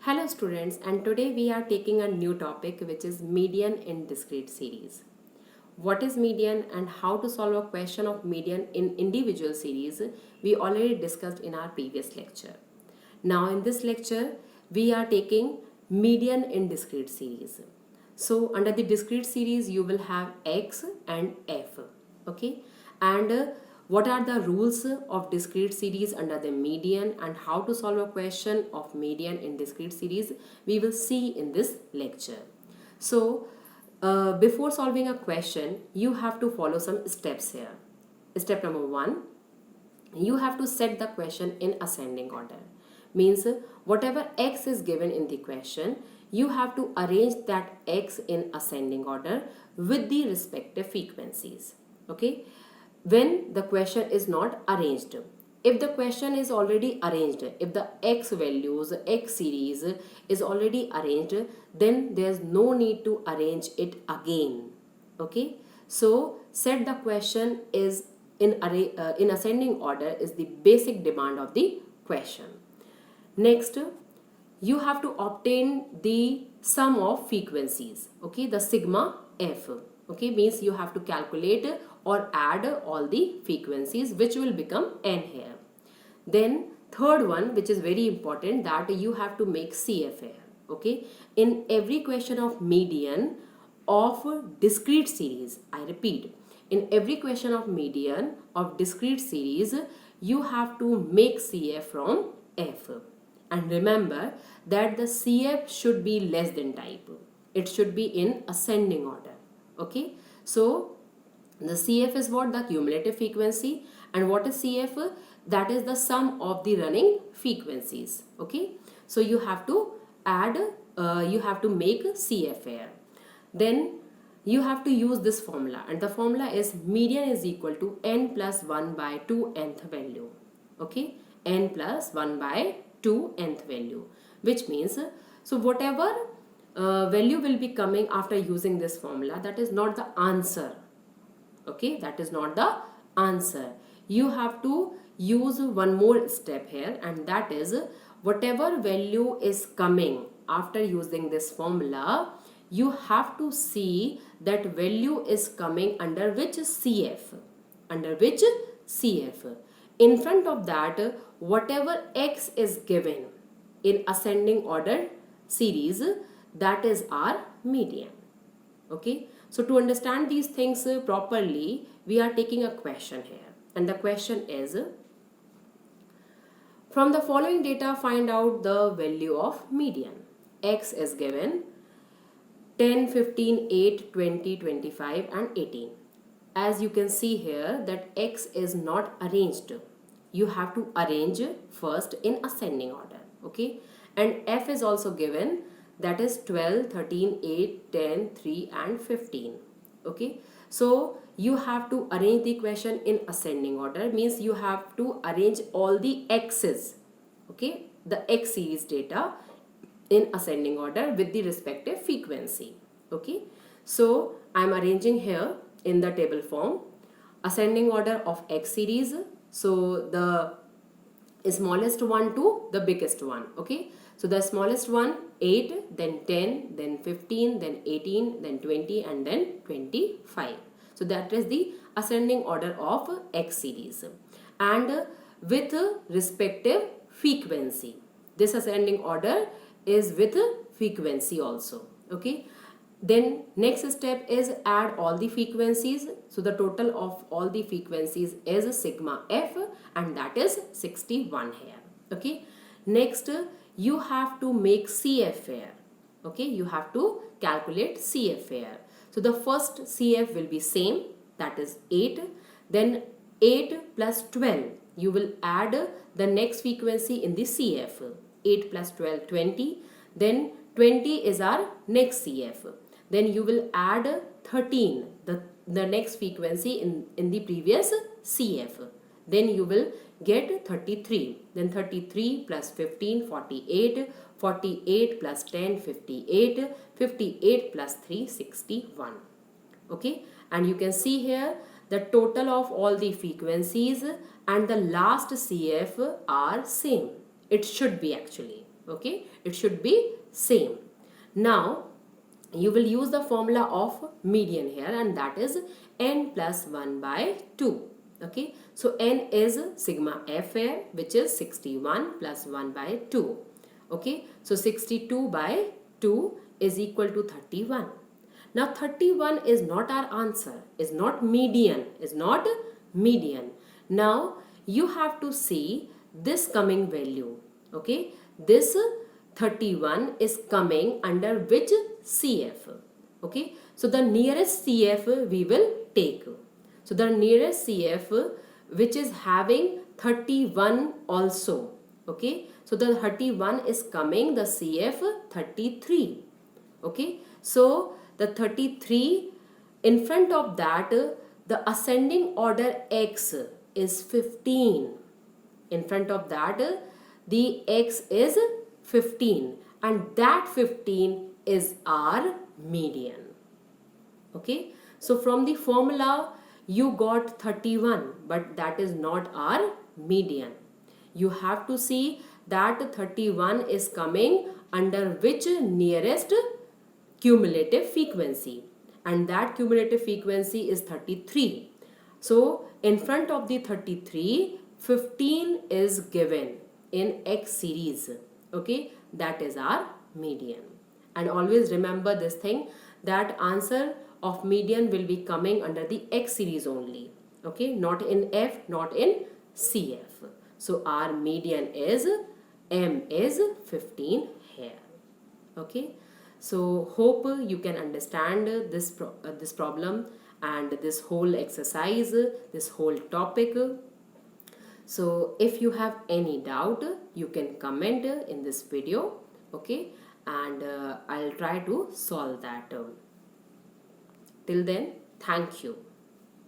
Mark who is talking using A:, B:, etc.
A: Hello students, and today we are taking a new topic which is median in discrete series. What is median and how to solve a question of median in individual series we already discussed in our previous lecture. Now in this lecture we are taking median in discrete series. So under the discrete series you will have x and f, okay, and what are the rules of discrete series under the median and how to solve a question of median in discrete series we will see in this lecture. So before solving a question you have to follow some steps here. Step number 1, you have to set the question in ascending order. Means whatever x is given in the question, you have to arrange that x in ascending order with the respective frequencies. Okay, when the question is not arranged, if the question is already arranged, if the x values, x series is already arranged, then there's no need to arrange it again. Okay, so set the question is in ascending order is the basic demand of the question. Next, you have to obtain the sum of frequencies, okay, the sigma f, okay, means you have to calculate or add all the frequencies which will become n here. Then third one, which is very important, that you have to make CF here, okay. In every question of median of discrete series, I repeat, in every question of median of discrete series you have to make CF from f. And remember that the CF should be less than type. It should be in ascending order. Okay. So the CF is what? The cumulative frequency. And what is CF? That is the sum of the running frequencies. Okay. So you have to add, you have to make CF here. Then you have to use this formula, and the formula is median is equal to n plus 1 by 2 nth value. Okay. N plus 1 by 2 nth value, which means so whatever value will be coming after using this formula, that is not the answer. Okay, that is not the answer. You have to use one more step here, and that is whatever value is coming after using this formula, you have to see that value is coming under which CF, under which CF. In front of that, whatever x is given in ascending order series, that is our median. Okay, so to understand these things properly, we are taking a question here, and the question is, from the following data find out the value of median. X is given 10, 15, 8, 20, 25 and 18. As you can see here that x is not arranged. You have to arrange first in ascending order. Okay, and f is also given, that is 12, 13, 8, 10, 3 and 15. Okay, so you have to arrange the question in ascending order, means you have to arrange all the x's, okay, the x series data in ascending order with the respective frequency. Okay, so I am arranging here in the table form ascending order of x series. So the smallest one to the biggest one. Okay, so the smallest one 8, then 10, then 15, then 18, then 20 and then 25. So that is the ascending order of x series, and with respective frequency. This ascending order is with frequency also. Okay, then next step is add all the frequencies. So the total of all the frequencies is sigma f, and that is 61 here. Okay, next you have to make CF here. Okay, you have to calculate CF here. So the first CF will be same, that is 8. Then 8 plus 12, you will add the next frequency in the CF. 8 plus 12, 20. Then 20 is our next CF. Then you will add 13, the next frequency in the previous CF. Then you will get 33. Then 33 plus 15, 48. 48 plus 10, 58. 58 plus 3, 61. Okay, and you can see here the total of all the frequencies and the last CF are same. It should be actually. Okay, it should be same. Now you will use the formula of median here, and that is n plus 1 by 2. Okay, so n is sigma f here, which is 61 plus 1 by 2. Okay, so 62 by 2 is equal to 31. Now 31 is not our answer, is not median, is not median. Now you have to see this coming value. Okay, this 31 is coming under which CF? Okay, so the nearest CF we will take. So the nearest CF which is having 31 also. Okay, so the 31 is coming the CF 33. Okay, so the 33, in front of that the ascending order X is 15. In front of that the X is 15, and that 15 is our median. Okay, so from the formula you got 31, but that is not our median. You have to see that 31 is coming under which nearest cumulative frequency, and that cumulative frequency is 33. So in front of the 33, 15 is given in X series. Okay, that is our median. And always remember this thing, that answer of median will be coming under the X series only. Okay, not in F, not in CF. So our median is M is 15 here. Okay, so hope you can understand this problem and this whole exercise, this whole topic. So if you have any doubt, you can comment in this video. Okay, and I'll try to solve that. Till then, thank you.